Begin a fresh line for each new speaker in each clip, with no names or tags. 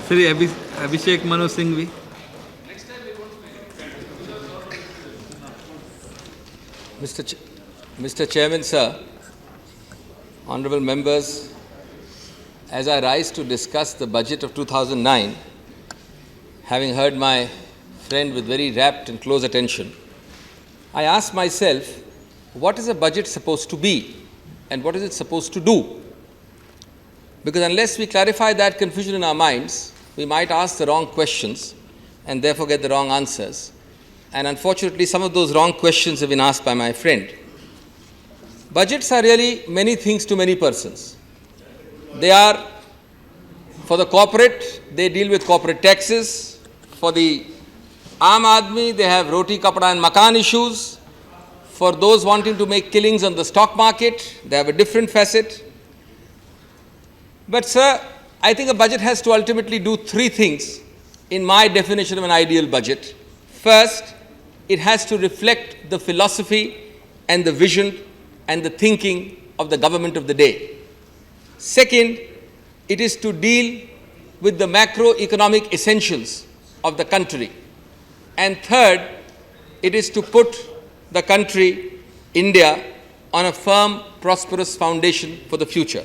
Sri Abhishek Singhvi.
Mr. Mr. Chairman, sir, honorable members, as I rise to discuss the budget of 2009, having heard my friend with very rapt and close attention, I ask myself, what is a budget supposed to be and what is it supposed to do? Because unless we clarify that confusion in our minds, we might ask the wrong questions and therefore get the wrong answers. And unfortunately, some of those wrong questions have been asked by my friend. Budgets are really many things to many persons. They are, for the corporate, they deal with corporate taxes. For the Aam Aadmi, they have roti, kapda and makan issues. For those wanting to make killings on the stock market, they have a different facet. But sir, I think a budget has to ultimately do three things in my definition of an ideal budget. First, it has to reflect the philosophy and the vision and the thinking of the government of the day. Second, it is to deal with the macroeconomic essentials of the country. And third, it is to put the country, India, on a firm, prosperous foundation for the future.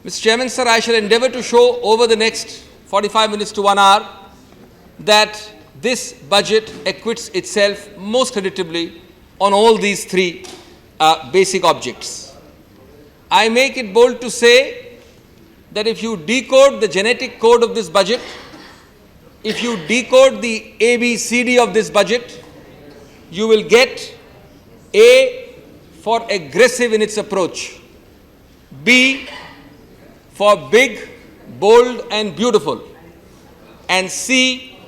Mr. Chairman, sir, I shall endeavor to show over the next 45 minutes to 1 hour that this budget acquits itself most creditably on all these three basic objects. I make it bold to say that if you decode the genetic code of this budget, if you decode the ABCD of this budget, you will get A for aggressive in its approach, B for big, bold and beautiful, and C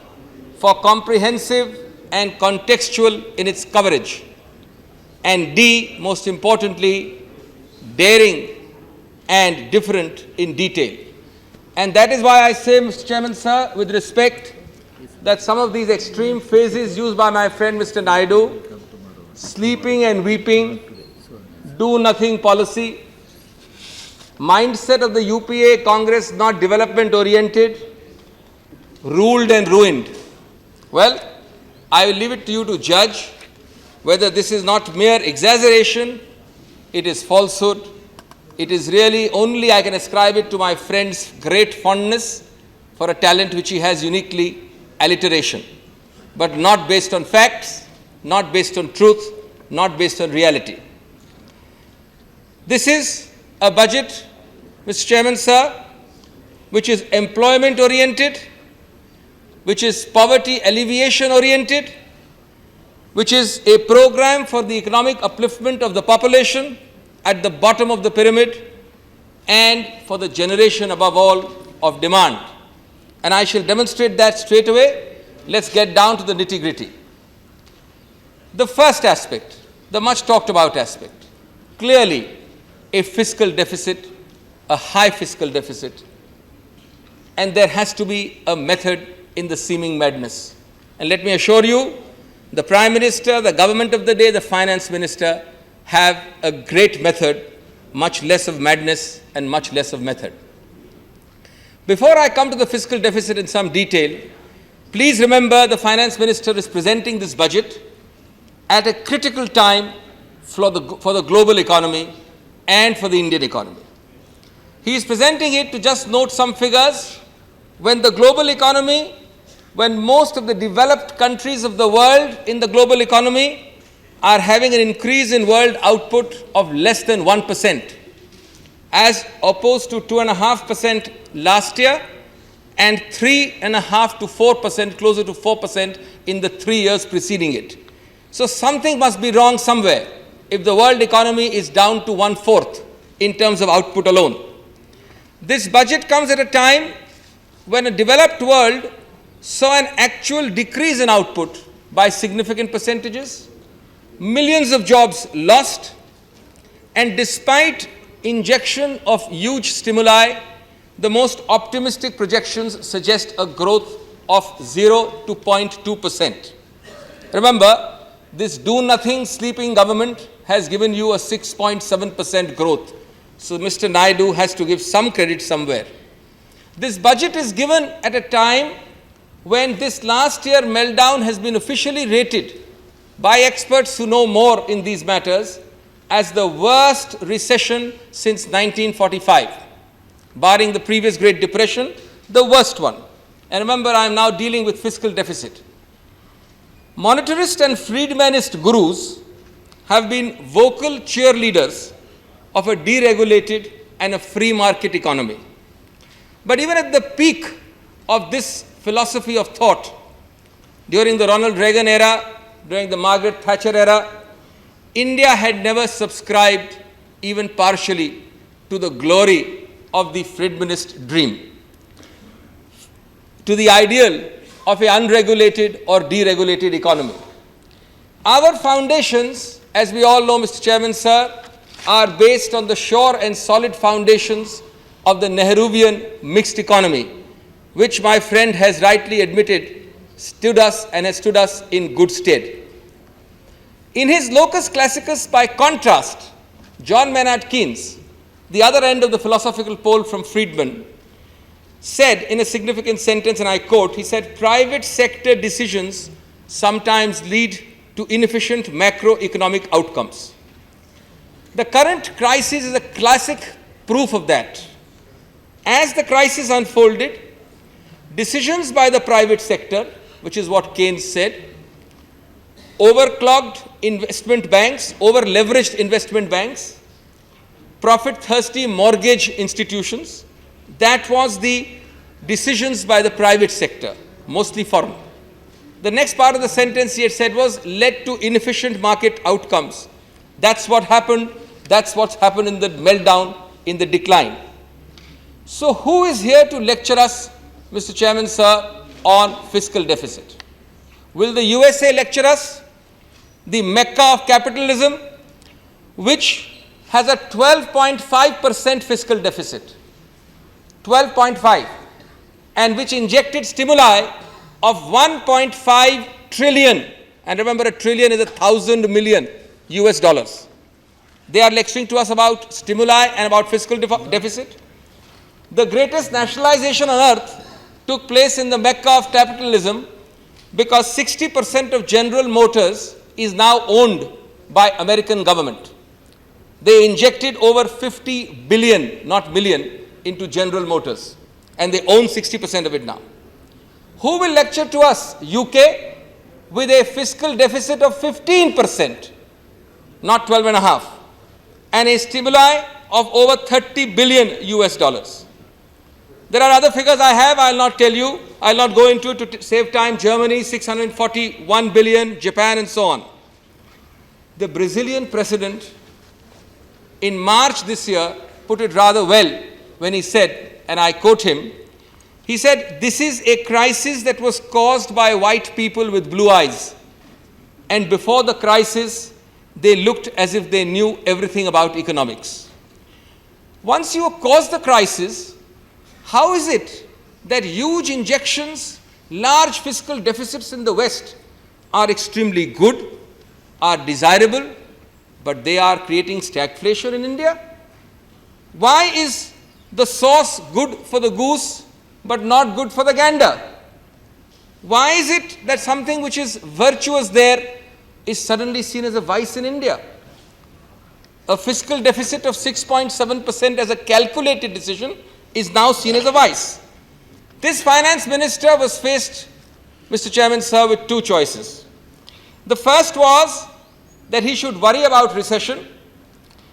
for comprehensive and contextual in its coverage, and D, most importantly, daring and different in detail. And that is why I say, Mr. Chairman, sir, with respect, that some of these extreme phrases used by my friend Mr. Naidu, sleeping and weeping, do nothing policy, mindset of the UPA Congress not development oriented, ruled and ruined. Well, I will leave it to you to judge whether this is not mere exaggeration, it is falsehood, it is really only I can ascribe it to my friend's great fondness for a talent which he has uniquely, alliteration, but not based on facts, not based on truth, not based on reality. This is a budget, Mr. Chairman, sir, which is employment oriented, which is poverty alleviation oriented, which is a program for the economic upliftment of the population at the bottom of the pyramid and for the generation above all of demand. And I shall demonstrate that straight away. Let's get down to the nitty-gritty. The first aspect, the much talked about aspect, clearly a fiscal deficit, a high fiscal deficit, and there has to be a method in the seeming madness. And let me assure you, the Prime Minister, the government of the day, the Finance Minister have a great method, much less of madness and much less of method. Before I come to the fiscal deficit in some detail, please remember the Finance Minister is presenting this budget at a critical time for the global economy and for the Indian economy. He is presenting it to just note some figures. When the global economy, when most of the developed countries of the world in the global economy are having an increase in world output of less than 1%, as opposed to 2.5% last year and 3.5% to 4%, closer to 4% in the 3 years preceding it. So something must be wrong somewhere if the world economy is down to 1/4 in terms of output alone. This budget comes at a time when a developed world saw an actual decrease in output by significant percentages, millions of jobs lost, and despite injection of huge stimuli, the most optimistic projections suggest a growth of 0 to 0.2%. Remember, this do-nothing sleeping government has given you a 6.7% growth. So Mr. Naidu has to give some credit somewhere. This budget is given at a time when this last year meltdown has been officially rated by experts who know more in these matters as the worst recession since 1945, barring the previous Great Depression, the worst one. And remember, I am now dealing with fiscal deficit. Monetarist and Friedmanist gurus have been vocal cheerleaders of a deregulated and a free market economy. But even at the peak of this philosophy of thought, during the Ronald Reagan era, during the Margaret Thatcher era, India had never subscribed, even partially, to the glory of the Friedmanist dream, to the ideal of an unregulated or deregulated economy. Our foundations, as we all know, Mr. Chairman, sir, are based on the sure and solid foundations of the Nehruvian mixed economy, which my friend has rightly admitted stood us and has stood us in good stead. In his Locus Classicus, by contrast, John Maynard Keynes, the other end of the philosophical pole from Friedman, said in a significant sentence, and I quote, he said, private sector decisions sometimes lead to inefficient macroeconomic outcomes. The current crisis is a classic proof of that. As the crisis unfolded, decisions by the private sector, which is what Keynes said, overclogged investment banks, over-leveraged investment banks, profit-thirsty mortgage institutions. That was the decisions by the private sector, mostly foreign. The next part of the sentence he had said was, led to inefficient market outcomes. That's what happened. That's what's happened in the meltdown, in the decline. So who is here to lecture us, Mr. Chairman, sir, on fiscal deficit? Will the USA lecture us? The Mecca of capitalism, which has a 12.5% fiscal deficit, 12.5, and which injected stimuli of 1.5 trillion, and remember a trillion is 1,000 million US dollars. They are lecturing to us about stimuli and about fiscal deficit. The greatest nationalization on earth took place in the Mecca of capitalism because 60% of General Motors is now owned by American government. They injected over 50 billion, not million, into General Motors, and they own 60% of it now. Who will lecture to us? UK, with a fiscal deficit of 15%, not 12.5, and a stimuli of over 30 billion US dollars. There are other figures I have, I'll not tell you, I'll not go into it to save time. Germany, 641 billion, Japan, and so on. The Brazilian president, in March this year, put it rather well when he said, and I quote him, he said, this is a crisis that was caused by white people with blue eyes. And before the crisis, they looked as if they knew everything about economics. Once you cause the crisis, how is it that huge injections, large fiscal deficits in the West are extremely good, are desirable, but they are creating stagflation in India? Why is the sauce good for the goose, but not good for the gander? Why is it that something which is virtuous there is suddenly seen as a vice in India? A fiscal deficit of 6.7% as a calculated decision is now seen as a vice. This finance minister was faced, Mr. Chairman, sir, with two choices. The first was that he should worry about recession.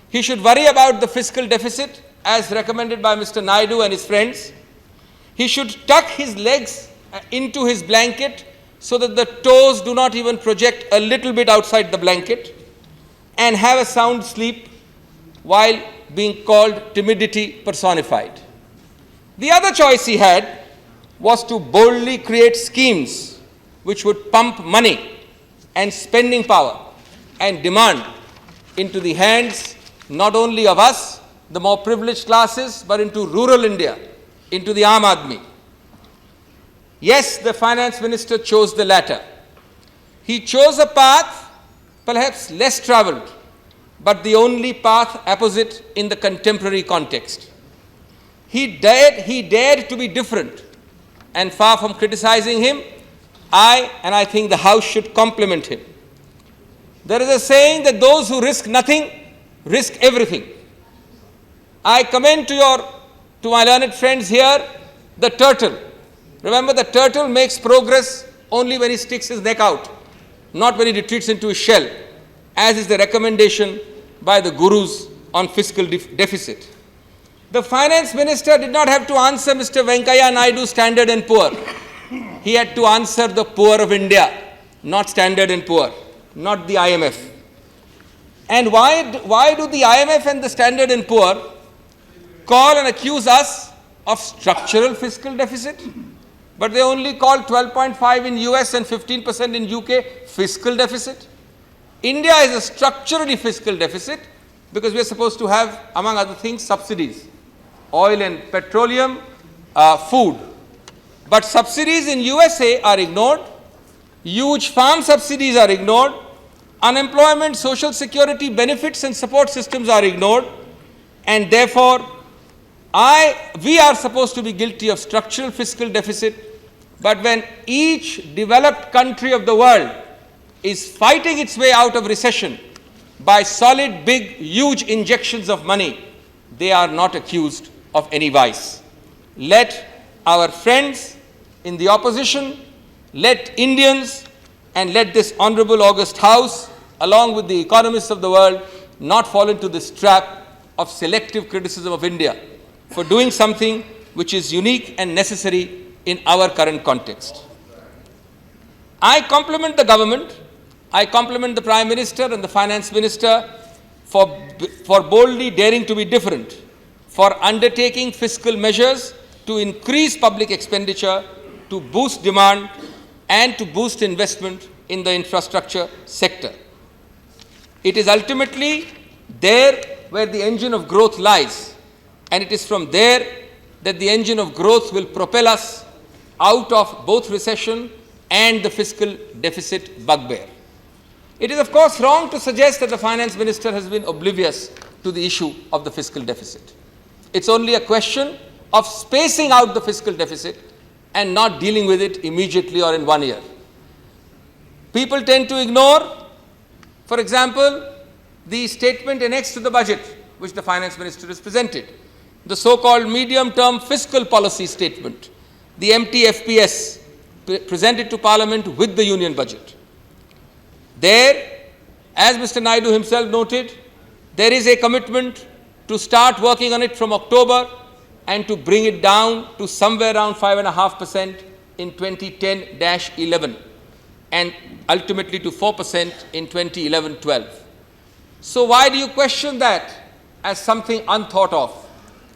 He should worry about the fiscal deficit as recommended by Mr. Naidu and his friends. He should tuck his legs into his blanket so that the toes do not even project a little bit outside the blanket, and have a sound sleep while being called timidity personified. The other choice he had was to boldly create schemes which would pump money and spending power and demand into the hands not only of us, the more privileged classes, but into rural India, into the Aam Aadmi. Yes, the finance minister chose the latter. He chose a path perhaps less traveled, but the only path apposite in the contemporary context. He dared to be different. And far from criticizing him, I think the House should compliment him. There is a saying that those who risk nothing, risk everything. I commend to my learned friends here, the turtle. Remember, the turtle makes progress only when he sticks his neck out, not when he retreats into his shell, as is the recommendation by the gurus on fiscal deficit. The finance minister did not have to answer Mr. Venkaiah Naidu's Standard and Poor. He had to answer the poor of India, not Standard and Poor, not the IMF. And why do the IMF and the Standard and Poor call and accuse us of structural fiscal deficit? But they only call 12.5 in US and 15% in UK fiscal deficit. India is a structurally fiscal deficit because we are supposed to have, among other things, subsidies, oil and petroleum, food. But subsidies in USA are ignored, huge farm subsidies are ignored, unemployment, social security benefits and support systems are ignored, and therefore we are supposed to be guilty of structural fiscal deficit. But when each developed country of the world is fighting its way out of recession by solid, big, huge injections of money, they are not accused of any vice. Let our friends in the opposition, let Indians, and let this honorable August House, along with the economists of the world, not fall into this trap of selective criticism of India for doing something which is unique and necessary in our current context. I compliment the government, I compliment the Prime Minister and the Finance Minister for boldly daring to be different, for undertaking fiscal measures to increase public expenditure, to boost demand and to boost investment in the infrastructure sector. It is ultimately there where the engine of growth lies, and it is from there that the engine of growth will propel us out of both recession and the fiscal deficit bugbear. It is, of course, wrong to suggest that the Finance Minister has been oblivious to the issue of the fiscal deficit. It's only a question of spacing out the fiscal deficit and not dealing with it immediately or in 1 year. People tend to ignore, for example, the statement annexed to the budget which the Finance Minister has presented, the so-called medium-term fiscal policy statement, the MTFPS, presented to Parliament with the Union budget. There, as Mr. Naidu himself noted, there is a commitment to start working on it from October and to bring it down to somewhere around 5.5% in 2010-11 and ultimately to 4% in 2011-12. So why do you question that as something unthought of?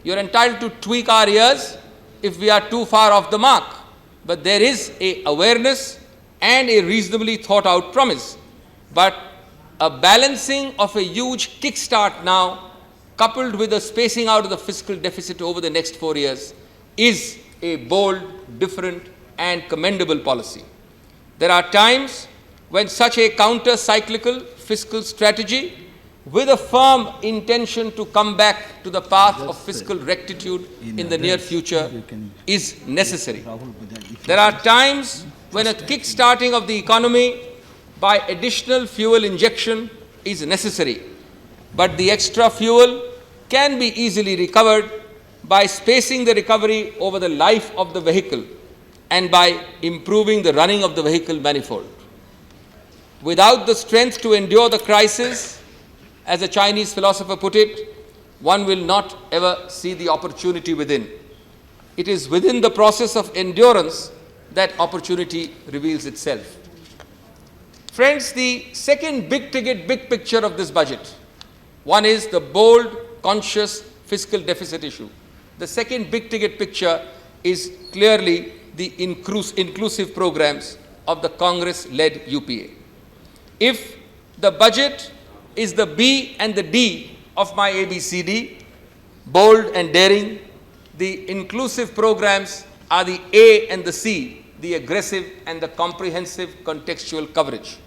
You're entitled to tweak our ears if we are too far off the mark, but there is a awareness and a reasonably thought out promise. But a balancing of a huge kickstart now, coupled with a spacing out of the fiscal deficit over the next 4 years, is a bold, different and commendable policy. There are times when such a counter-cyclical fiscal strategy with a firm intention to come back to the path of fiscal rectitude in the near future is necessary. There are times when a kick-starting of the economy by additional fuel injection is necessary, but the extra fuel can be easily recovered by spacing the recovery over the life of the vehicle and by improving the running of the vehicle manifold. Without the strength to endure the crisis, as a Chinese philosopher put it, one will not ever see the opportunity within. It is within the process of endurance that opportunity reveals itself. Friends, the second big ticket, big picture of this budget, one is the bold, conscious fiscal deficit issue. The second big ticket picture is clearly the inclusive programs of the Congress-led UPA. If the budget is the B and the D of my ABCD, bold and daring, the inclusive programs are the A and the C, the aggressive and the comprehensive contextual coverage.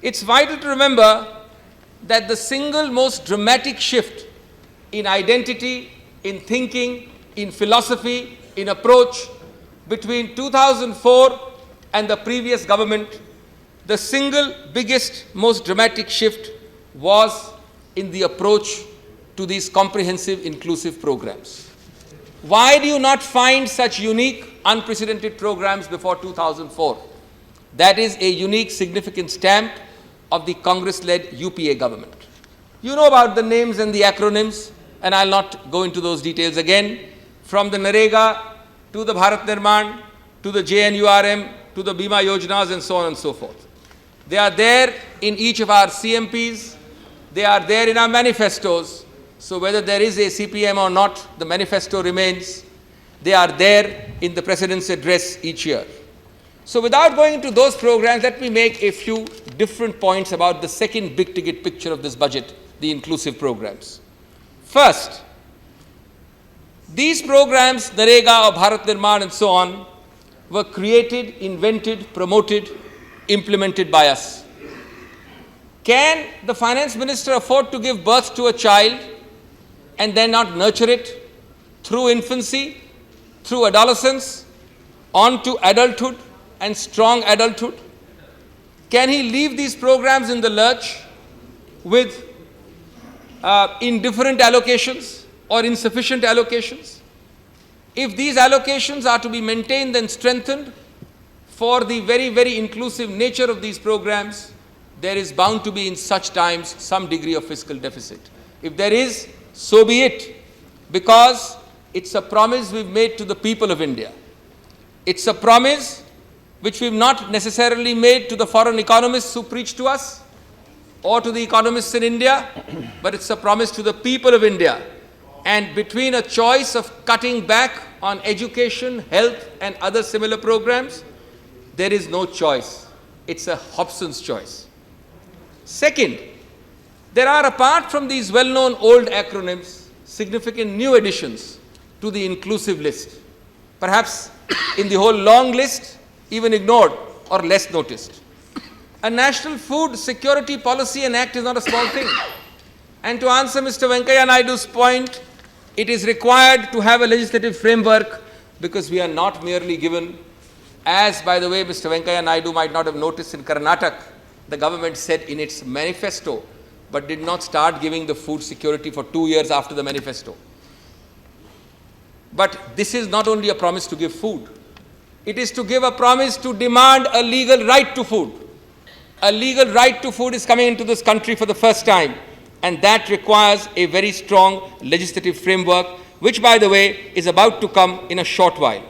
It's vital to remember that the single most dramatic shift in identity, in thinking, in philosophy, in approach. Between 2004 and the previous government, the single biggest, most dramatic shift was in the approach to these comprehensive, inclusive programs. Why do you not find such unique, unprecedented programs before 2004? That is a unique, significant stamp of the Congress-led UPA government. You know about the names and the acronyms, and I'll not go into those details again. From the NREGA to the Bharat Nirman, to the JNURM, to the Bima Yojanas, and so on and so forth. They are there in each of our CMPs. They are there in our manifestos. So whether there is a CPM or not, the manifesto remains. They are there in the President's address each year. So without going into those programs, let me make a few different points about the second big-ticket picture of this budget, the inclusive programs. First, these programs, NREGA or Bharat Nirman and so on, were created, invented, promoted, implemented by us. Can the finance minister afford to give birth to a child and then not nurture it through infancy, through adolescence, on to adulthood and strong adulthood? Can he leave these programs in the lurch with indifferent allocations or insufficient allocations? If these allocations are to be maintained and strengthened for the very, very inclusive nature of these programs, there is bound to be in such times some degree of fiscal deficit. If there is, so be it, because it's a promise we've made to the people of India. It's a promise which we've not necessarily made to the foreign economists who preach to us or to the economists in India, but it's a promise to the people of India. And between a choice of cutting back on education, health, and other similar programs, there is no choice. It's a Hobson's choice. Second, there are, apart from these well-known old acronyms, significant new additions to the inclusive list. Perhaps in the whole long list, even ignored or less noticed. A National Food Security Policy and Act is not a small thing. And to answer Mr. Venkaiah Naidu's point, it is required to have a legislative framework because we are not merely given, as by the way Mr. Venkaiah Naidu might not have noticed in Karnataka, the government said in its manifesto, but did not start giving the food security for 2 years after the manifesto. But this is not only a promise to give food, it is to give a promise to demand a legal right to food. A legal right to food is coming into this country for the first time, and that requires a very strong legislative framework, which, by the way, is about to come in a short while.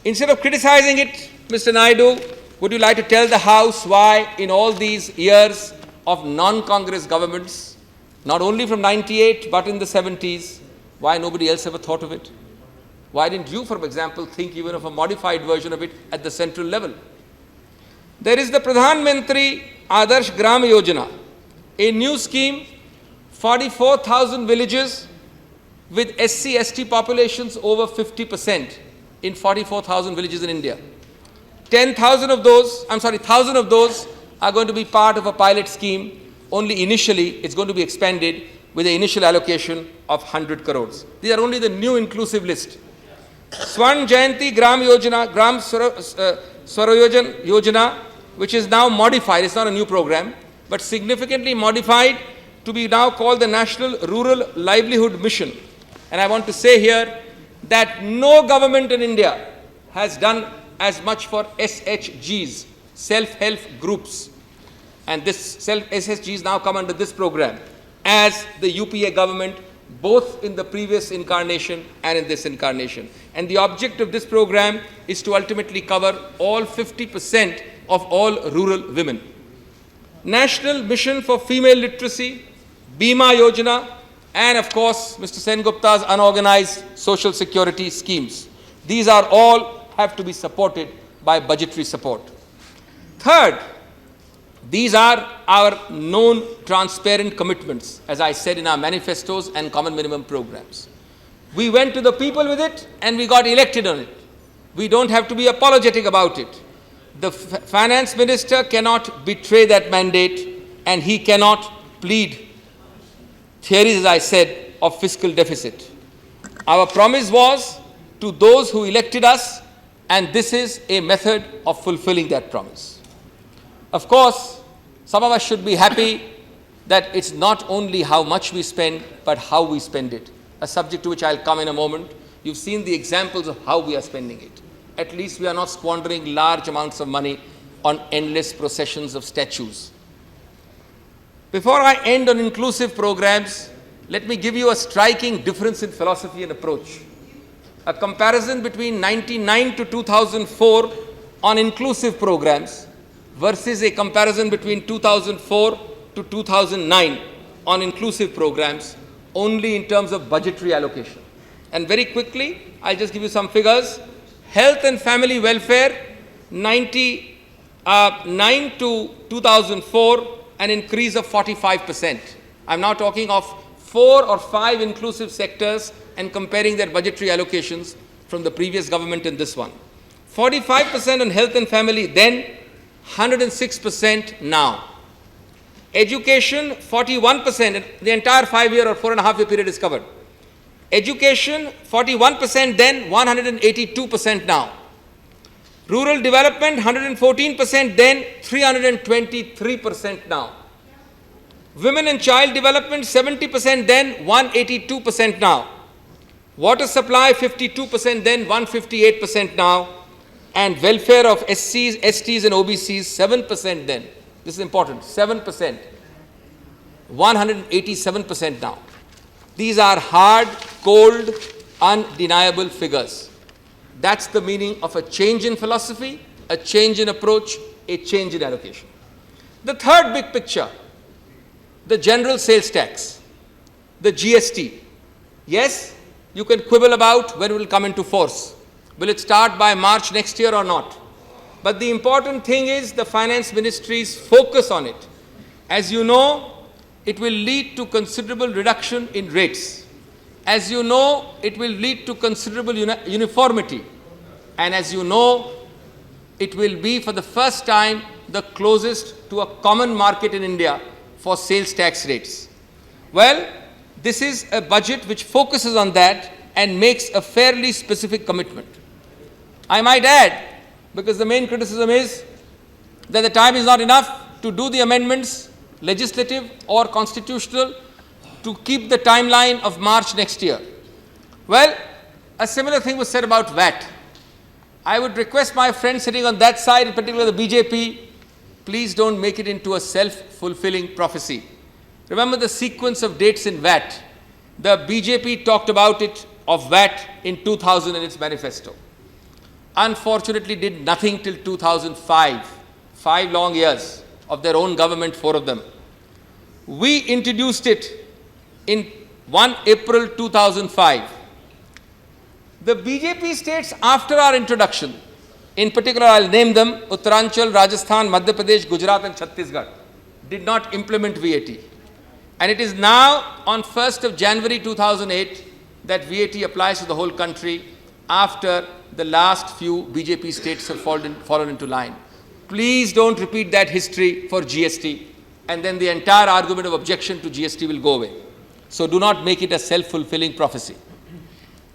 Instead of criticizing it, Mr. Naidu, would you like to tell the House why in all these years of non-Congress governments, not only from 98 but in the 70s, why nobody else ever thought of it? Why didn't you, for example, think even of a modified version of it at the central level? There is the Pradhan Mantri Adarsh Gram Yojana, a new scheme, 44,000 villages with SC/ST populations over 50% in 44,000 villages in India. 1,000 of those are going to be part of a pilot scheme. Only initially, it's going to be expanded with an initial allocation of 100 crores. These are only the new inclusive list. Swarn Jayanti Gram Yojana, Gram Swarojan Yojana, which is now modified, it's not a new program, but significantly modified to be now called the National Rural Livelihood Mission. And I want to say here that no government in India has done as much for SHGs, self-help groups. And this SHGs now come under this program as the UPA government, both in the previous incarnation and in this incarnation. And the object of this program is to ultimately cover all 50% of all rural women. National Mission for Female Literacy, Bima Yojana, and of course, Mr. Sengupta's unorganized social security schemes. These are all have to be supported by budgetary support. Third, these are our known transparent commitments, as I said in our manifestos and common minimum programs. We went to the people with it and we got elected on it. We don't have to be apologetic about it. The finance minister cannot betray that mandate and he cannot plead theories, as I said, of fiscal deficit. Our promise was to those who elected us, and this is a method of fulfilling that promise. Of course, some of us should be happy that it's not only how much we spend, but how we spend it, a subject to which I'll come in a moment. You've seen the examples of how we are spending it. At least we are not squandering large amounts of money on endless processions of statues. Before I end on inclusive programs, let me give you a striking difference in philosophy and approach. A comparison between 1999 to 2004 on inclusive programs versus a comparison between 2004 to 2009 on inclusive programs only in terms of budgetary allocation. And very quickly, I'll just give you some figures. Health and family welfare, 99 to 2004, an increase of 45%. I'm now talking of 4 or 5 inclusive sectors and comparing their budgetary allocations from the previous government and this one. 45% on health and family then, 106% now. Education, 41%, the entire 5-year or 4.5-year period is covered. Education, 41% then, 182% now. Rural development, 114% then, 323% now. Women and child development, 70% then, 182% now. Water supply, 52% then, 158% now. And welfare of SCs, STs and OBCs, 7% then. This is important, 7%, 187% now. These are hard, cold, undeniable figures. That's the meaning of a change in philosophy, a change in approach, a change in allocation. The third big picture, the general sales tax, the GST. Yes, you can quibble about when it will come into force. Will it start by March next year or not? But the important thing is the Finance Ministry's focus on it. As you know, it will lead to considerable reduction in rates. As you know, it will lead to considerable uniformity. And as you know, it will be for the first time the closest to a common market in India for sales tax rates. Well, this is a budget which focuses on that and makes a fairly specific commitment. I might add, because the main criticism is that the time is not enough to do the amendments, legislative or constitutional, to keep the timeline of March next year. Well, a similar thing was said about VAT. I would request my friends sitting on that side, in particular the BJP, please don't make it into a self-fulfilling prophecy. Remember the sequence of dates in VAT. The BJP talked about it of VAT in 2000 in its manifesto. Unfortunately, did nothing till 2005, 5 long years of their own government, 4 of them. We introduced it in 1 April 2005. The BJP states after our introduction, in particular I'll name them, Uttaranchal, Rajasthan, Madhya Pradesh, Gujarat and Chhattisgarh, did not implement VAT. And it is now on 1st of January 2008 that VAT applies to the whole country after the last few BJP states have fallen into line. Please don't repeat that history for GST, and then the entire argument of objection to GST will go away. So do not make it a self-fulfilling prophecy.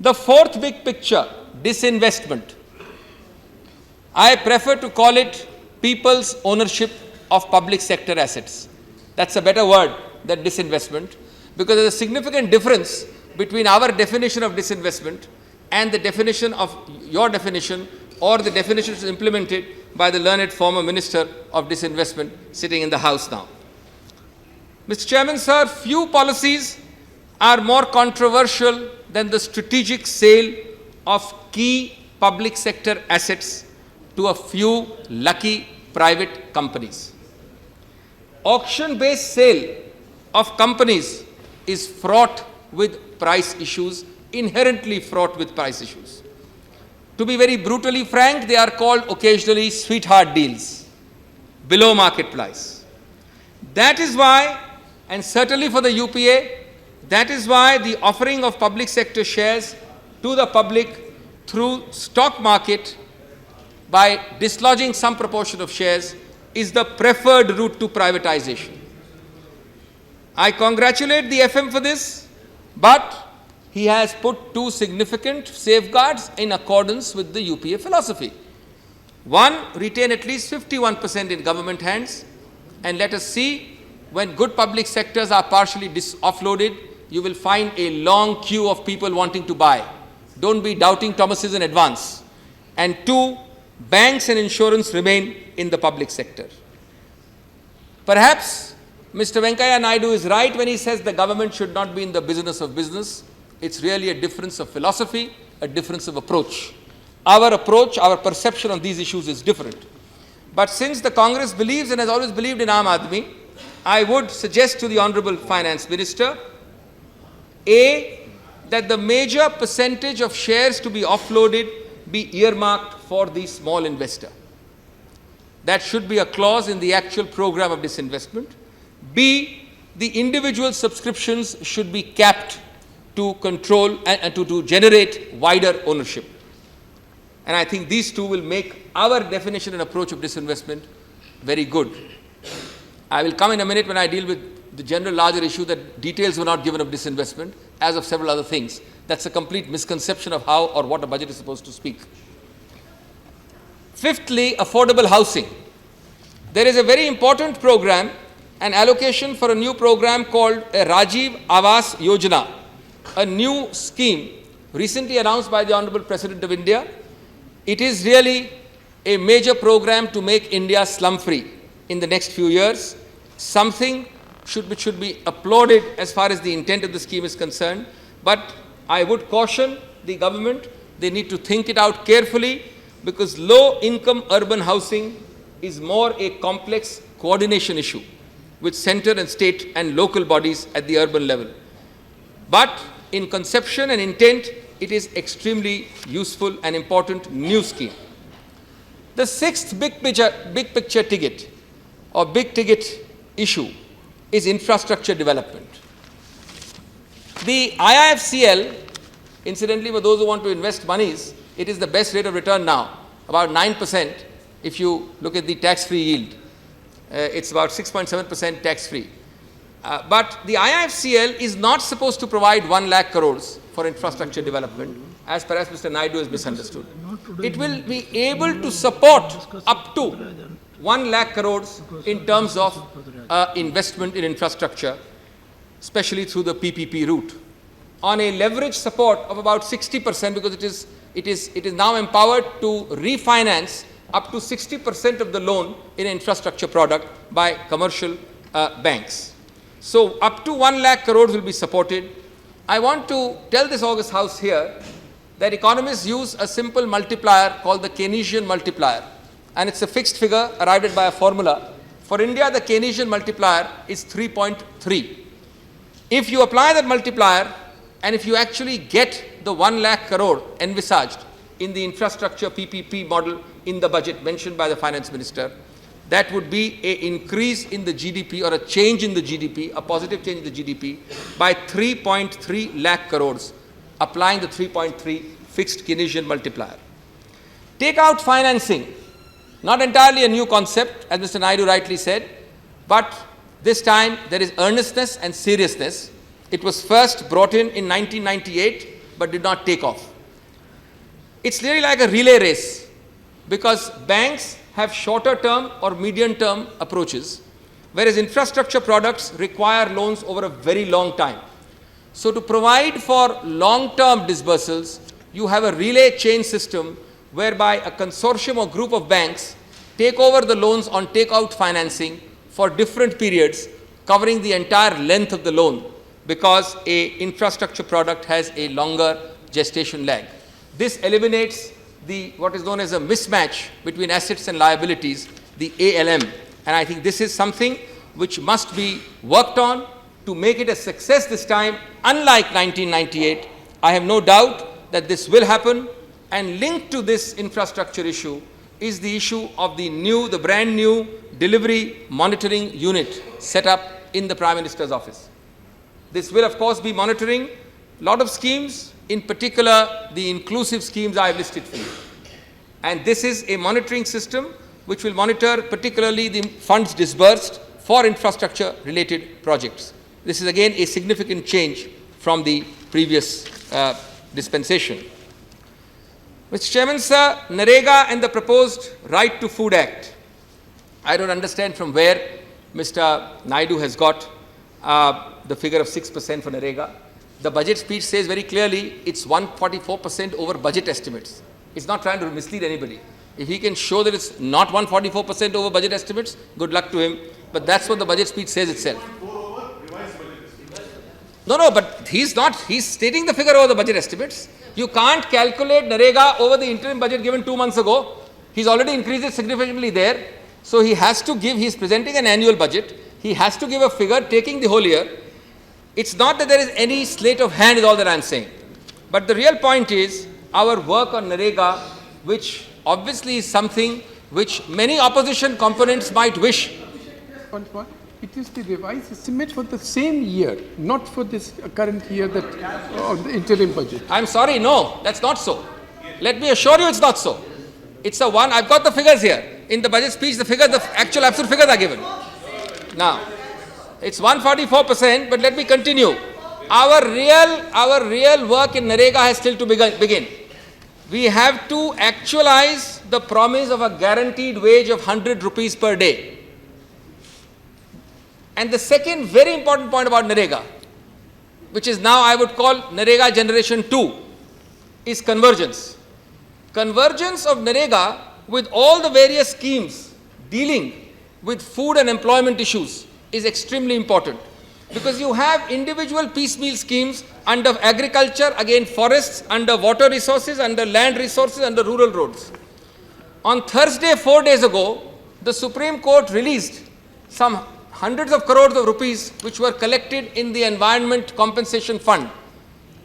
The fourth big picture, disinvestment. I prefer to call it people's ownership of public sector assets. That's a better word than disinvestment, because there's a significant difference between our definition of disinvestment and the definition of your definition, or the definition which is implemented by the learned former Minister of Disinvestment sitting in the House now. Mr. Chairman, sir, few policies are more controversial than the strategic sale of key public sector assets to a few lucky private companies. Auction-based sale of companies is fraught with price issues, inherently fraught with price issues. To be very brutally frank, they are called occasionally sweetheart deals, below market price. That is why, and certainly for the UPA, that is why the offering of public sector shares to the public through stock market by dislodging some proportion of shares is the preferred route to privatization. I congratulate the FM for this, but he has put two significant safeguards in accordance with the UPA philosophy. One, retain at least 51% in government hands, and let us see, when good public sectors are partially offloaded, you will find a long queue of people wanting to buy. Don't be doubting Thomas's in advance. And two, banks and insurance remain in the public sector. Perhaps Mr. Venkaiah Naidu is right when he says the government should not be in the business of business. It's really a difference of philosophy, a difference of approach. Our approach, our perception of these issues is different. But since the Congress believes and has always believed in Aam Aadmi, I would suggest to the Honorable Finance Minister, A, that the major percentage of shares to be offloaded be earmarked for the small investor. That should be a clause in the actual program of disinvestment. B, the individual subscriptions should be capped to control and to generate wider ownership. And I think these two will make our definition and approach of disinvestment very good. I will come in a minute when I deal with the general larger issue that details were not given of disinvestment, as of several other things. That's a complete misconception of how or what a budget is supposed to speak. Fifthly, affordable housing. There is a very important program, an allocation for a new program called a Rajiv Awas Yojana, a new scheme recently announced by the Honorable President of India. It is really a major program to make India slum-free in the next few years, something which should be applauded as far as the intent of the scheme is concerned. But I would caution the government, they need to think it out carefully, because low-income urban housing is more a complex coordination issue with center and state and local bodies at the urban level. But in conception and intent, it is extremely useful and important new scheme. The sixth big picture ticket or big ticket issue is infrastructure development. The IIFCL, incidentally, for those who want to invest monies, it is the best rate of return now, about 9% if you look at the tax-free yield. It's about 6.7% tax-free. But the IIFCL is not supposed to provide 1 lakh crores for infrastructure development, as perhaps Mr. Naidu has misunderstood. It will be able to support up to 1 lakh crores in terms of investment in infrastructure, especially through the PPP route, on a leverage support of about 60%, because it is now empowered to refinance up to 60% of the loan in an infrastructure product by commercial banks. So up to 1 lakh crores will be supported. I want to tell this August House here that economists use a simple multiplier called the Keynesian multiplier, and it's a fixed figure arrived at by a formula. For India, the Keynesian multiplier is 3.3. If you apply that multiplier, and if you actually get the 1 lakh crore envisaged in the infrastructure PPP model in the budget mentioned by the finance minister, that would be an increase in the GDP or a change in the GDP, a positive change in the GDP by 3.3 lakh crores, applying the 3.3 fixed Keynesian multiplier. Take out financing, not entirely a new concept, as Mr. Naidu rightly said, but this time there is earnestness and seriousness. It was first brought in 1998, but did not take off. It's really like a relay race, because banks have shorter term or medium term approaches, whereas infrastructure products require loans over a very long time. So to provide for long-term disbursals, you have a relay chain system whereby a consortium or group of banks take over the loans on takeout financing for different periods, covering the entire length of the loan, because an infrastructure product has a longer gestation lag. This eliminates what is known as a mismatch between assets and liabilities, the ALM. And I think this is something which must be worked on to make it a success this time. Unlike 1998, I have no doubt that this will happen. And linked to this infrastructure issue is the issue of the brand new delivery monitoring unit set up in the Prime Minister's office. This will, of course, be monitoring a lot of schemes, in particular the inclusive schemes I have listed for you. And this is a monitoring system which will monitor particularly the funds disbursed for infrastructure related projects. This is again a significant change from the previous dispensation. Mr. Chairman, sir, NREGA and the proposed Right to Food Act. I don't understand from where Mr. Naidu has got the figure of 6% for NREGA. The budget speech says very clearly it's 144% over budget estimates. It's not trying to mislead anybody. If he can show that it's not 144% over budget estimates, good luck to him. But that's what the budget speech says itself. No, but he's not. He's stating the figure over the budget estimates. You can't calculate NREGA over the interim budget given 2 months ago. He's already increased it significantly there. So he has to give, he's presenting an annual budget. He has to give a figure taking the whole year. It's not that there is any sleight of hand is all that I'm saying. But the real point is our work on NREGA, which obviously is something which many opposition components might wish.
It is the revised estimate for the same year, not for this current year, that the interim budget.
I'm sorry, no, that's not so. Let me assure you it's not so. It's a one, I've got the figures here. In the budget speech, the figures, the actual absolute figures are given. Now, it's 144%, but let me continue. Our real work in NREGA has still to begin. We have to actualize the promise of a guaranteed wage of 100 rupees per day. And the second very important point about NREGA, which is now I would call NREGA Generation 2, is convergence. Convergence of NREGA with all the various schemes dealing with food and employment issues is extremely important, because you have individual piecemeal schemes under agriculture, again forests, under water resources, under land resources, under rural roads. On Thursday, 4 days ago, the Supreme Court released some hundreds of crores of rupees which were collected in the Environment Compensation Fund,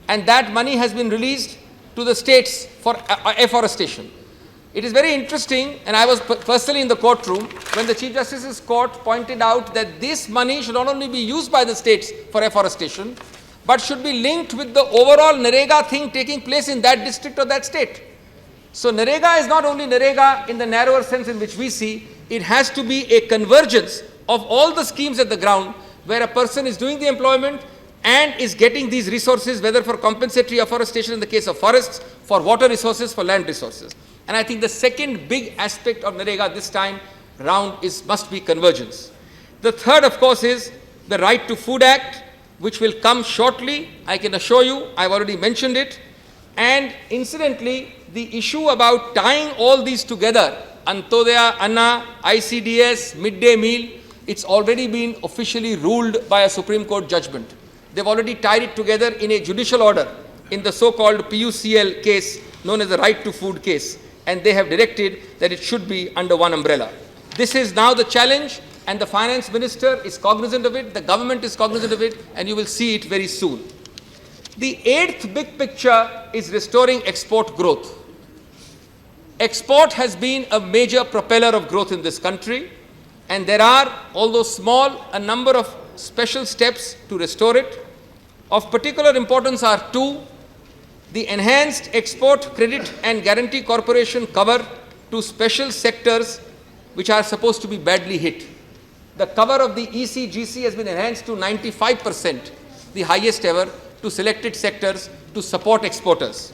and that money has been released to the states for afforestation. It is very interesting, and I was personally in the courtroom when the Chief Justice's court pointed out that this money should not only be used by the states for afforestation, but should be linked with the overall NREGA thing taking place in that district or that state. So NREGA is not only NREGA in the narrower sense in which we see, it has to be a convergence of all the schemes at the ground where a person is doing the employment and is getting these resources, whether for compensatory afforestation in the case of forests, for water resources, for land resources. And I think the second big aspect of NREGA this time round must be convergence. The third, of course, is the Right to Food Act, which will come shortly. I can assure you, I've already mentioned it. And incidentally, the issue about tying all these together, Antodaya, Anna, ICDS, midday meal, it's already been officially ruled by a Supreme Court judgment. They've already tied it together in a judicial order in the so-called PUCL case known as the Right to Food case. And they have directed that it should be under one umbrella. This is now the challenge, and the finance minister is cognizant of it, the government is cognizant of it, and you will see it very soon. The eighth big picture is restoring export growth. Export has been a major propeller of growth in this country, and there are, although small, a number of special steps to restore it. Of particular importance are two: the enhanced Export Credit and Guarantee Corporation cover to special sectors which are supposed to be badly hit. The cover of the ECGC has been enhanced to 95%, the highest ever, to selected sectors to support exporters.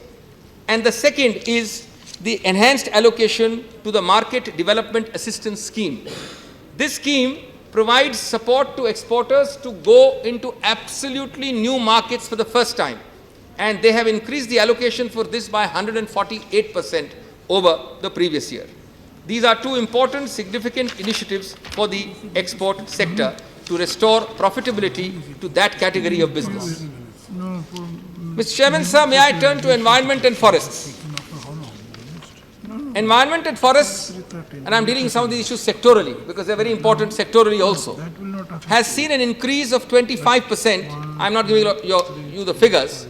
And the second is the enhanced allocation to the Market Development Assistance Scheme. This scheme provides support to exporters to go into absolutely new markets for the first time. And they have increased the allocation for this by 148% over the previous year. These are two important, significant initiatives for the export sector to restore profitability to that category of business. Mr. Chairman, sir, may I turn to environment and forests? Environment and forests, and I'm dealing with some of these issues sectorally because they're very important sectorally also, has seen an increase of 25%. I'm not giving you the figures.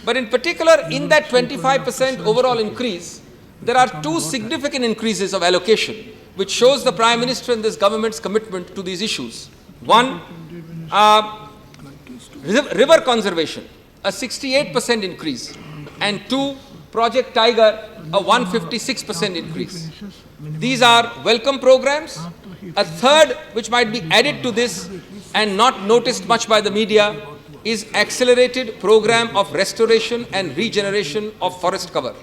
But in particular, in that 25% overall increase, there are two significant increases of allocation, which shows the Prime Minister and this government's commitment to these issues. One, river conservation, a 68% increase, and two, Project Tiger, a 156% increase. These are welcome programs. A third, which might be added to this and not noticed much by the media, is accelerated program of restoration and regeneration of forest cover,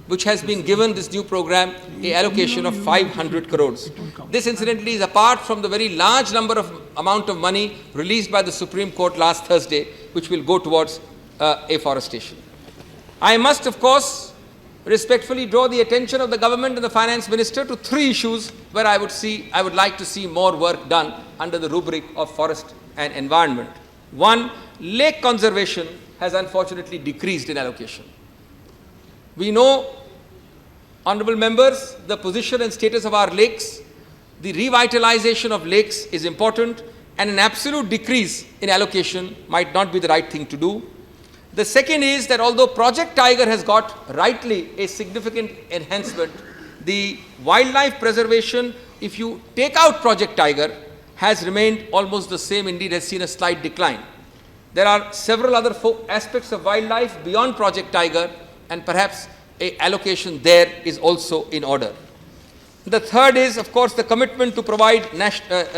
which has been given this new program a allocation of 500 crores. This incidentally is apart from the very large amount of money released by the Supreme Court last Thursday, which will go towards afforestation. I must, of course, respectfully draw the attention of the government and the finance minister to three issues where I would like to see more work done under the rubric of forest and environment. One, lake conservation has unfortunately decreased in allocation. We know, honorable members, the position and status of our lakes. The revitalization of lakes is important, and an absolute decrease in allocation might not be the right thing to do. The second is that although Project Tiger has got rightly a significant enhancement, the wildlife preservation, if you take out Project Tiger, has remained almost the same, indeed has seen a slight decline. There are several other aspects of wildlife beyond Project Tiger, and perhaps a allocation there is also in order. The third is, of course, the commitment to provide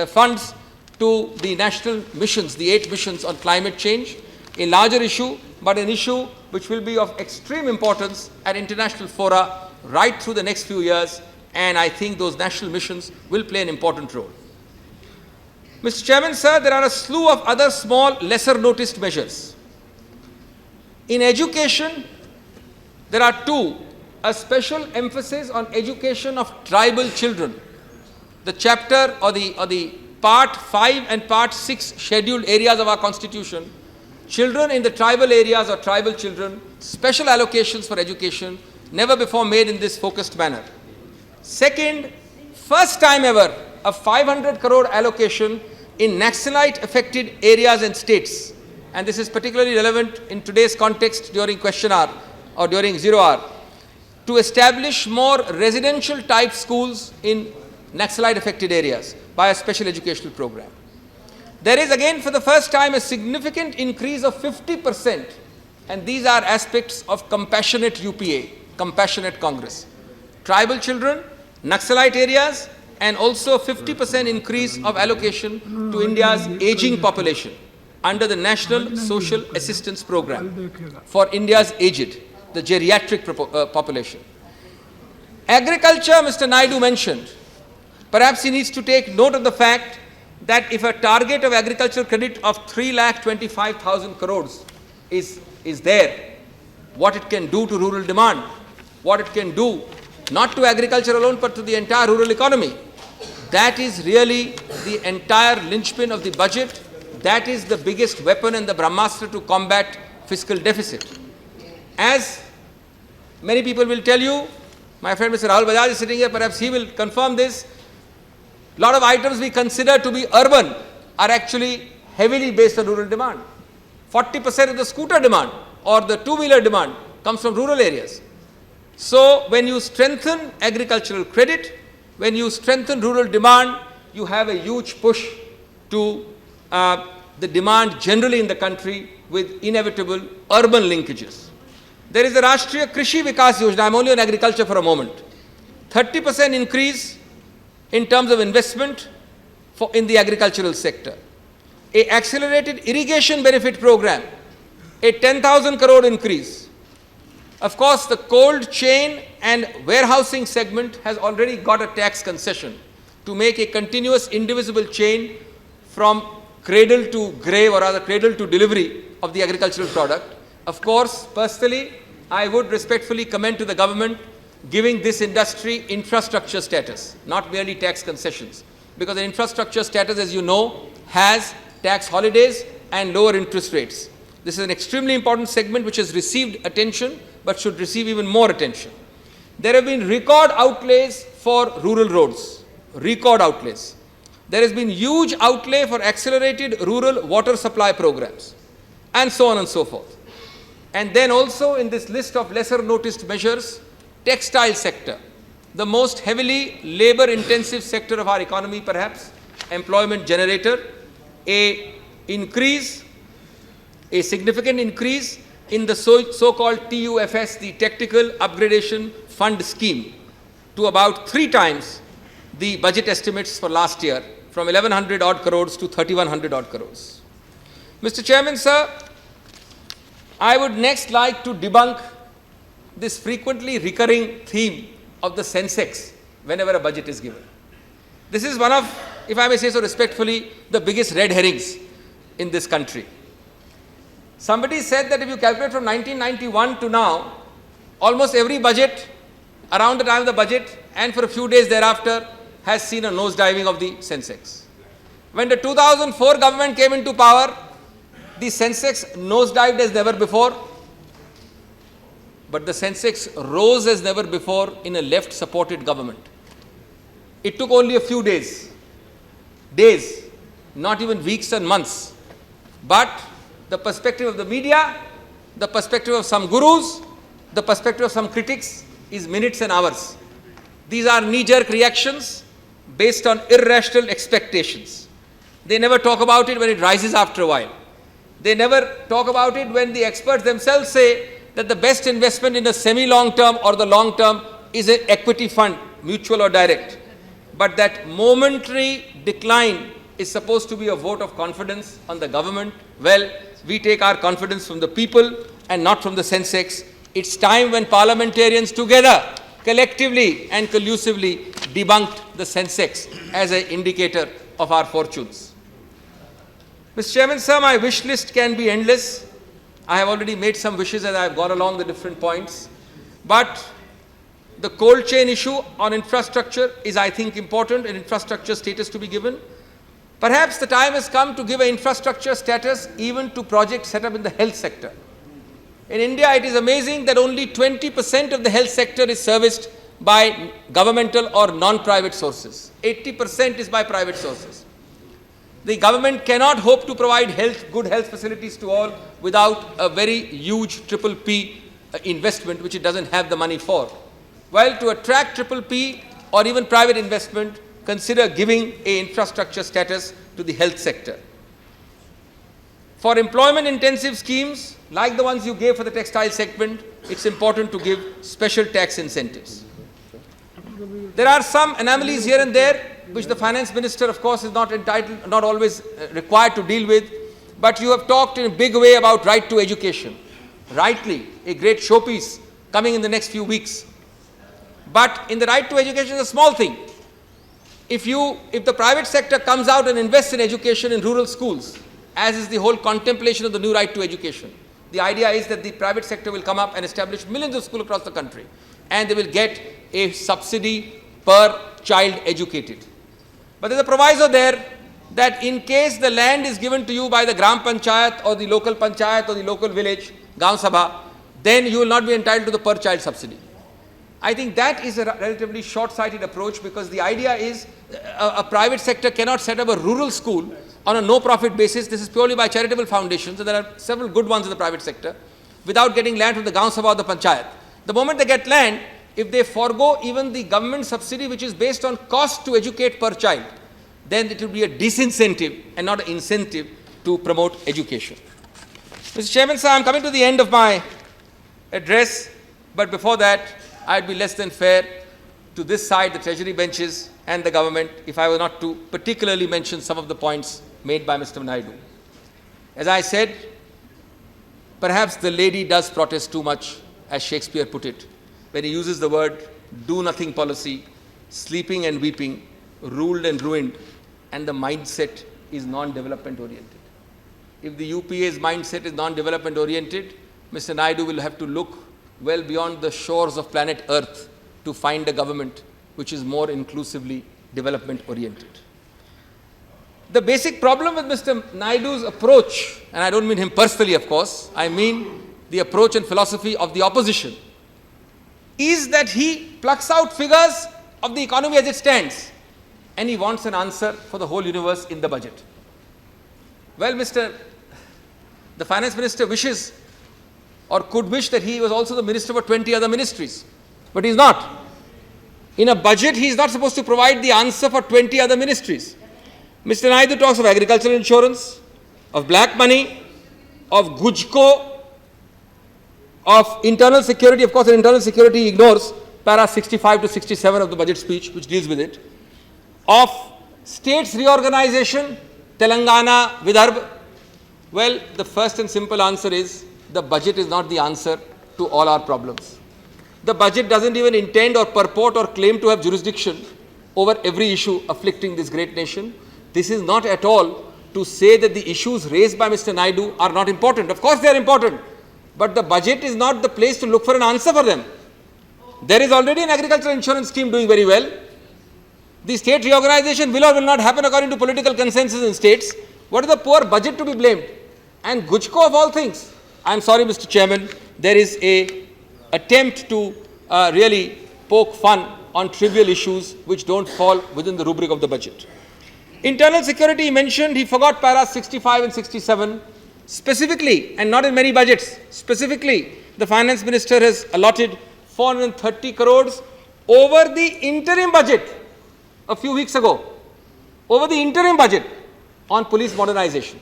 funds to the national missions, the 8 missions on climate change, a larger issue, but an issue which will be of extreme importance at international fora right through the next few years, and I think those national missions will play an important role. Mr. Chairman, sir, there are a slew of other small, lesser noticed measures. In education, there are two: a special emphasis on education of tribal children. The chapter or the part 5 and part 6 scheduled areas of our constitution, children in the tribal areas or tribal children, special allocations for education, never before made in this focused manner. Second, first time ever, a 500 crore allocation in Naxalite affected areas and states. And this is particularly relevant in today's context during question hour or during 0 hour, to establish more residential type schools in Naxalite affected areas by a special educational program. There is again for the first time a significant increase of 50%, and these are aspects of compassionate UPA, compassionate Congress. Tribal children, Naxalite areas, and also 50% increase of allocation to India's aging population under the National Social Assistance Program for India's aged, the geriatric population. Agriculture, Mr. Naidu mentioned. Perhaps he needs to take note of the fact that if a target of agricultural credit of 3,25,000 crores is there, what it can do to rural demand, what it can do not to agriculture alone but to the entire rural economy, that is really the entire linchpin of the budget. That is the biggest weapon and the Brahmastra to combat fiscal deficit. As many people will tell you, my friend Mr. Rahul Bajaj is sitting here, perhaps he will confirm this, a lot of items we consider to be urban are actually heavily based on rural demand. 40% of the scooter demand or the two-wheeler demand comes from rural areas. So when you strengthen agricultural credit, when you strengthen rural demand, you have a huge push to the demand generally in the country with inevitable urban linkages. There is a Rashtriya Krishi Vikas Yojana. I am only on agriculture for a moment. 30% increase in terms of investment in the agricultural sector. A accelerated irrigation benefit program, a 10,000 crore increase. Of course, the cold chain and warehousing segment has already got a tax concession to make a continuous indivisible chain from cradle to grave, or rather cradle to delivery of the agricultural product. Of course, personally, I would respectfully commend to the government giving this industry infrastructure status, not merely tax concessions, because the infrastructure status, as you know, has tax holidays and lower interest rates. This is an extremely important segment which has received attention but should receive even more attention. There have been record outlays for rural roads, record outlays. There has been huge outlay for accelerated rural water supply programs, and so on and so forth. And then also in this list of lesser noticed measures, textile sector, the most heavily labor intensive sector of our economy perhaps, employment generator, a significant increase in the so-called TUFS, the Technical Upgradation Fund Scheme, to about 3 times the budget estimates for last year, from 1,100 odd crores to 3,100 odd crores. Mr. Chairman, sir, I would next like to debunk this frequently recurring theme of the Sensex whenever a budget is given. This is one of, if I may say so respectfully, the biggest red herrings in this country. Somebody said that if you calculate from 1991 to now, almost every budget, around the time of the budget and for a few days thereafter, has seen a nosediving of the Sensex. When the 2004 government came into power, the Sensex nosedived as never before, but the Sensex rose as never before in a left-supported government. It took only a few days, not even weeks and months, but the perspective of the media, the perspective of some gurus, the perspective of some critics is minutes and hours. These are knee-jerk reactions based on irrational expectations. They never talk about it when it rises after a while. They never talk about it when the experts themselves say that the best investment in a semi-long term or the long term is an equity fund, mutual or direct. But that momentary decline is supposed to be a vote of confidence on the government. Well, we take our confidence from the people and not from the Sensex. It's time when parliamentarians together, collectively and collusively debunked the Sensex as an indicator of our fortunes. Mr. Chairman, sir, my wish list can be endless. I have already made some wishes as I have gone along the different points. But the cold chain issue on infrastructure is, I think, important, an infrastructure status to be given. Perhaps the time has come to give an infrastructure status even to projects set up in the health sector. In India, it is amazing that only 20% of the health sector is serviced by governmental or non-private sources. 80% is by private sources. The government cannot hope to provide good health facilities to all without a very huge triple P investment, which it doesn't have the money for. Well, to attract triple P or even private investment, consider giving an infrastructure status to the health sector. For employment-intensive schemes, like the ones you gave for the textile segment, it's important to give special tax incentives. There are some anomalies here and there, which the finance minister, of course, is not entitled, not always required to deal with. But you have talked in a big way about right to education. Rightly, a great showpiece coming in the next few weeks. But in the right to education is a small thing. If the private sector comes out and invests in education in rural schools, as is the whole contemplation of the new right to education, the idea is that the private sector will come up and establish millions of schools across the country, and they will get a subsidy per child educated. But there's a proviso there that in case the land is given to you by the Gram Panchayat or the local Panchayat or the local village, Gaon Sabha, then you will not be entitled to the per child subsidy. I think that is a relatively short-sighted approach, because the idea is a private sector cannot set up a rural school on a no-profit basis. This is purely by charitable foundations, and there are several good ones in the private sector, without getting land from the Gaon Sabha or the Panchayat. The moment they get land, if they forego even the government subsidy, which is based on cost to educate per child, then it will be a disincentive and not an incentive to promote education. Mr. Chairman, sir, I am coming to the end of my address, but before that, I would be less than fair to this side, the Treasury benches and the government, if I were not to particularly mention some of the points made by Mr. Naidu. As I said, perhaps the lady does protest too much, as Shakespeare put it, when he uses the word do-nothing policy, sleeping and weeping, ruled and ruined, and the mindset is non-development oriented. If the UPA's mindset is non-development oriented, Mr. Naidu will have to look well beyond the shores of planet Earth to find a government which is more inclusively development oriented. The basic problem with Mr. Naidu's approach, and I don't mean him personally, of course, I mean the approach and philosophy of the opposition, is that he plucks out figures of the economy as it stands, and he wants an answer for the whole universe in the budget. Well, the finance minister wishes or could wish that he was also the minister for 20 other ministries, but he's not. In a budget, he is not supposed to provide the answer for 20 other ministries. Mr. Naidu talks of agricultural insurance, of black money, of Gujko, of internal security. Of course, internal security he ignores para 65 to 67 of the budget speech, which deals with it. Of states reorganization, Telangana, Vidarbha. Well, the first and simple answer is the budget is not the answer to all our problems. The budget doesn't even intend or purport or claim to have jurisdiction over every issue afflicting this great nation. This is not at all to say that the issues raised by Mr. Naidu are not important. Of course they are important, but the budget is not the place to look for an answer for them. There is already an agricultural insurance scheme doing very well. The state reorganization will or will not happen according to political consensus in states. What is the poor budget to be blamed? And Gujko of all things, I am sorry Mr. Chairman, there is a attempt to really poke fun on trivial issues which don't fall within the rubric of the budget. Internal security he mentioned, he forgot paras 65 and 67. Specifically, and not in many budgets, specifically the finance minister has allotted 430 crores over the interim budget a few weeks ago, over the interim budget on police modernization,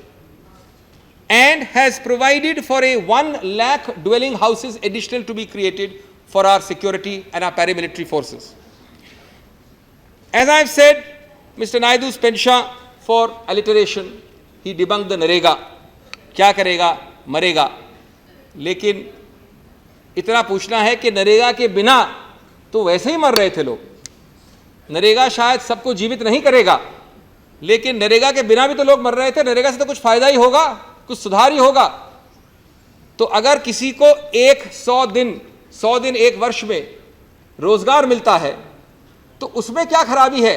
and has provided for a 1 lakh dwelling houses additional to be created for our security and our paramilitary forces. As I have said, Mr. Naidu's penchant for alliteration, he debunked the Narega, क्या करेगा मरेगा, लेकिन इतना पूछना है कि नरेगा के बिना तो वैसे ही मर रहे थे लोग. नरेगा शायद सबको जीवित नहीं करेगा, लेकिन नरेगा के बिना भी तो लोग मर रहे थे. नरेगा से तो कुछ फायदा ही होगा, कुछ सुधार ही होगा. तो अगर किसी को 100 दिन 1 वर्ष में रोजगार मिलता है तो उसमें क्या खराबी है?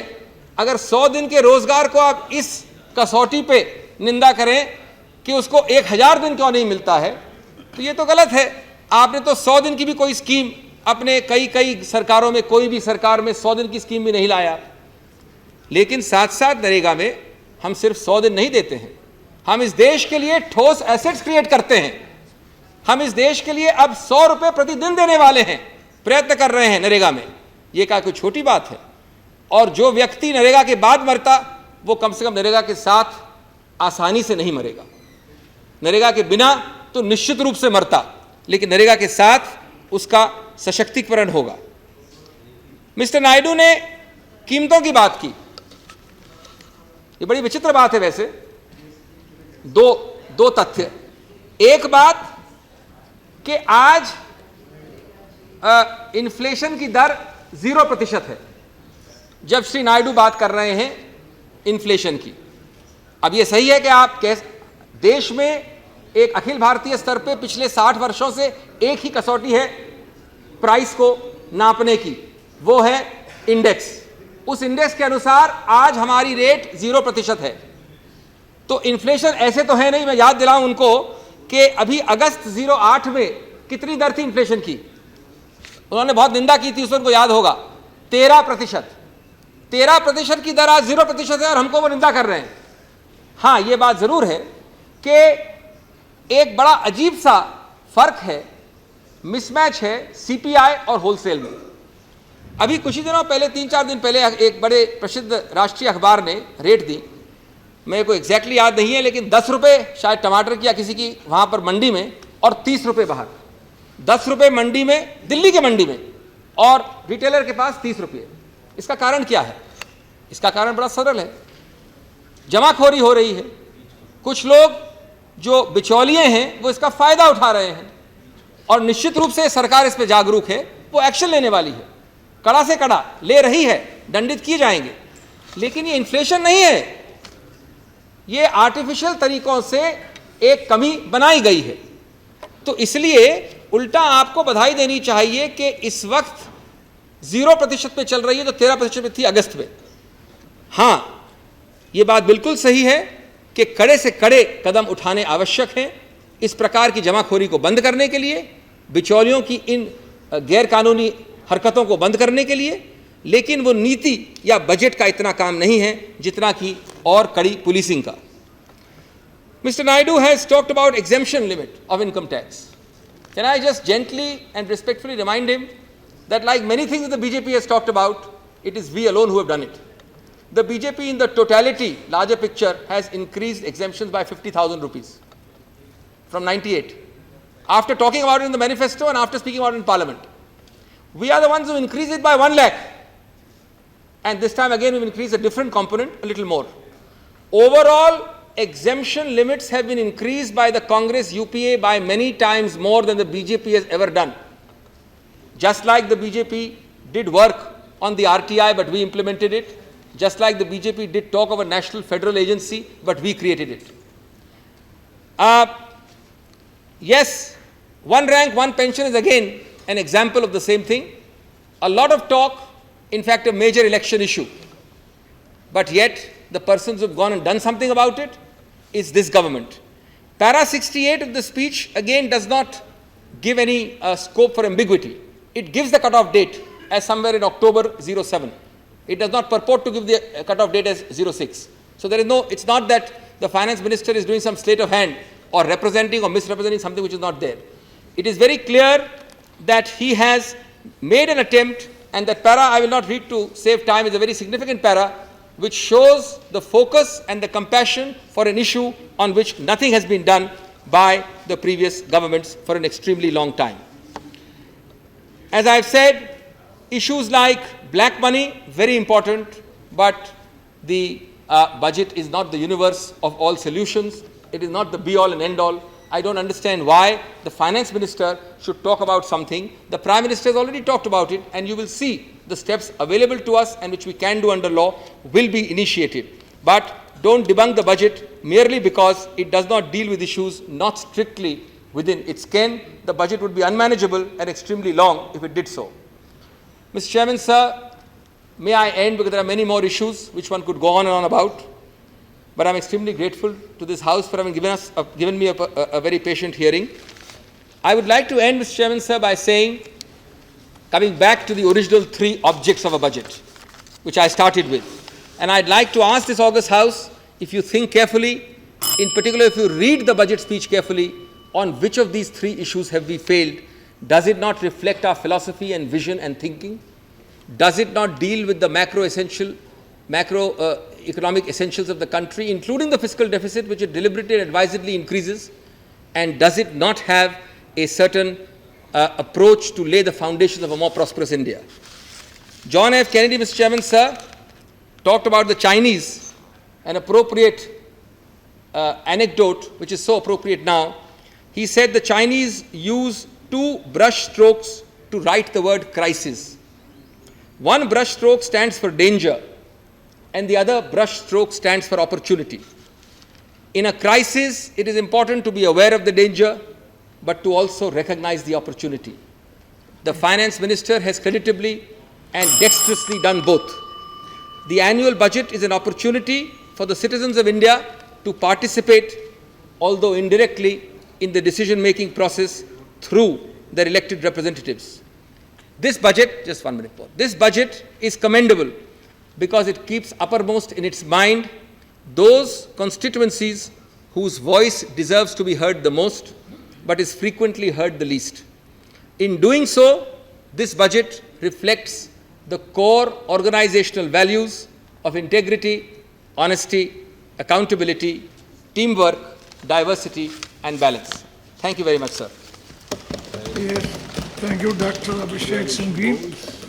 अगर 100 दिन के रोजगार को आप इस कसौटी पे निंदा करें कि उसको 1000 दिन क्यों नहीं मिलता है, तो ये तो गलत है. आपने तो 100 दिन की भी कोई स्कीम अपने कई सरकारों में, कोई भी सरकार में 100 दिन की स्कीम भी नहीं लाया. लेकिन साथ साथ नरेगा में हम सिर्फ 100 दिन नहीं देते हैं, हम इस देश के लिए ठोस एसेट्स क्रिएट करते हैं. हम इस देश के लिए अब 100 रुपये प्रतिदिन देने वाले हैं, प्रयत्न कर रहे हैं नरेगा में. ये क्या कोई छोटी बात है? और जो व्यक्ति नरेगा के बाद मरता वो कम से कम नरेगा के साथ आसानी से नहीं मरेगा. नरेगा के बिना तो निश्चित रूप से मरता, लेकिन नरेगा के साथ उसका सशक्तिकरण होगा. मिस्टर नायडू ने कीमतों की बात की. ये बड़ी विचित्र बात है वैसे. दो तथ्य. एक बात कि आज इन्फ्लेशन की दर 0% है जब श्री नायडू बात कर रहे हैं इन्फ्लेशन की. अब ये सही है कि आप देश में एक अखिल भारतीय स्तर पे पिछले 60 वर्षों से एक ही कसौटी है प्राइस को नापने की, वो है इंडेक्स. उस इंडेक्स के अनुसार आज हमारी रेट 0% है. तो इन्फ्लेशन ऐसे तो है नहीं. मैं याद दिलाऊं उनको कि अभी अगस्त 08 में कितनी दर थी इन्फ्लेशन की? उन्होंने बहुत निंदा की थी, उसमें उनको याद होगा, 13%. 13% की दर आज 0% है और हमको वो निंदा कर रहे हैं. हाँ, ये बात जरूर है कि एक बड़ा अजीब सा फर्क है, मिसमैच है सीपीआई और होलसेल में. अभी कुछ ही दिनों पहले, 3-4 दिन पहले, एक बड़े प्रसिद्ध राष्ट्रीय अखबार ने रेट दी, मेरे को एग्जैक्टली याद नहीं है, लेकिन 10 रुपये शायद टमाटर की या किसी की वहाँ पर मंडी में, और 30 रुपये बाहर. 10 रुपये मंडी में, दिल्ली की मंडी में, और रिटेलर के पास 30 रुपये. इसका कारण क्या है? इसका कारण बड़ा सरल है, जमाखोरी हो रही है. कुछ लोग जो बिचौलिए हैं वो इसका फायदा उठा रहे हैं, और निश्चित रूप से सरकार इस पर जागरूक है, वो एक्शन लेने वाली है, कड़ा से कड़ा ले रही है, दंडित किए जाएंगे. लेकिन ये इन्फ्लेशन नहीं है, ये आर्टिफिशियल तरीकों से एक कमी बनाई गई है. तो इसलिए उल्टा आपको बधाई देनी चाहिए कि इस वक्त 0% पे चल रही है, तो 13% पे थी अगस्त में. हाँ, ये बात बिल्कुल सही है कि कड़े से कड़े कदम उठाने आवश्यक हैं इस प्रकार की जमाखोरी को बंद करने के लिए, बिचौलियों की इन गैरकानूनी हरकतों को बंद करने के लिए. लेकिन वो नीति या बजट का इतना काम नहीं है जितना कि और कड़ी पुलिसिंग का. Mister Naidu has talked about exemption limit of income tax. Can I just gently and respectfully remind him that, like many things that the BJP has talked about, it is we alone who have done it. The BJP in the totality, larger picture, has increased exemptions by 50,000 rupees from 98. After talking about it in the manifesto and after speaking about it in parliament, we are the ones who increased it by 1 lakh. And this time again we've increased a different component, a little more. Overall, exemption limits have been increased by the Congress UPA by many times more than the BJP has ever done. Just like the BJP did work on the RTI, but we implemented it. Just like the BJP did talk of a national federal agency, but we created it. Yes, one rank, one pension is again an example of the same thing. A lot of talk, in fact, a major election issue. But yet, the persons who have gone and done something about it is this government. Para 68 of the speech, again, does not give any scope for ambiguity. It gives the cutoff date as somewhere in October 07. It does not purport to give the cutoff date as 06. So there is no, it's not that the finance minister is doing some sleight of hand or representing or misrepresenting something which is not there. It is very clear that he has made an attempt, and that para I will not read to save time, is a very significant para which shows the focus and the compassion for an issue on which nothing has been done by the previous governments for an extremely long time. As I have said, issues like black money, very important, but the budget is not the universe of all solutions. It is not the be-all and end-all. I don't understand why the finance minister should talk about something. The prime minister has already talked about it, and you will see the steps available to us and which we can do under law will be initiated. But don't debunk the budget merely because it does not deal with issues not strictly within its ken. The budget would be unmanageable and extremely long if it did so. Mr. Chairman, sir, may I end, because there are many more issues which one could go on and on about. But I'm extremely grateful to this House for having given me a very patient hearing. I would like to end, Mr. Chairman, sir, by saying, coming back to the original three objects of a budget, which I started with. And I'd like to ask this august House, if you think carefully, in particular if you read the budget speech carefully, on which of these three issues have we failed? Does it not reflect our philosophy and vision and thinking? Does it not deal with the macroeconomic essentials of the country, including the fiscal deficit, which it deliberately and advisedly increases? And does it not have a certain approach to lay the foundations of a more prosperous India? John F. Kennedy, Mr. Chairman, sir, talked about the Chinese, an appropriate anecdote, which is so appropriate now. He said the Chinese use two brush strokes to write the word crisis. One brush stroke stands for danger, and the other brush stroke stands for opportunity. In a crisis, it is important to be aware of the danger, but to also recognize the opportunity. The finance minister has creditably and dexterously done both. The annual budget is an opportunity for the citizens of India to participate, although indirectly, in the decision-making process through their elected representatives. This budget, just 1 minute more, this budget is commendable because it keeps uppermost in its mind those constituencies whose voice deserves to be heard the most, but is frequently heard the least. In doing so, this budget reflects the core organizational values of integrity, honesty, accountability, teamwork, diversity, and balance. Thank you very much, sir.
Yes, thank you, Dr. Abhishek Singhvi.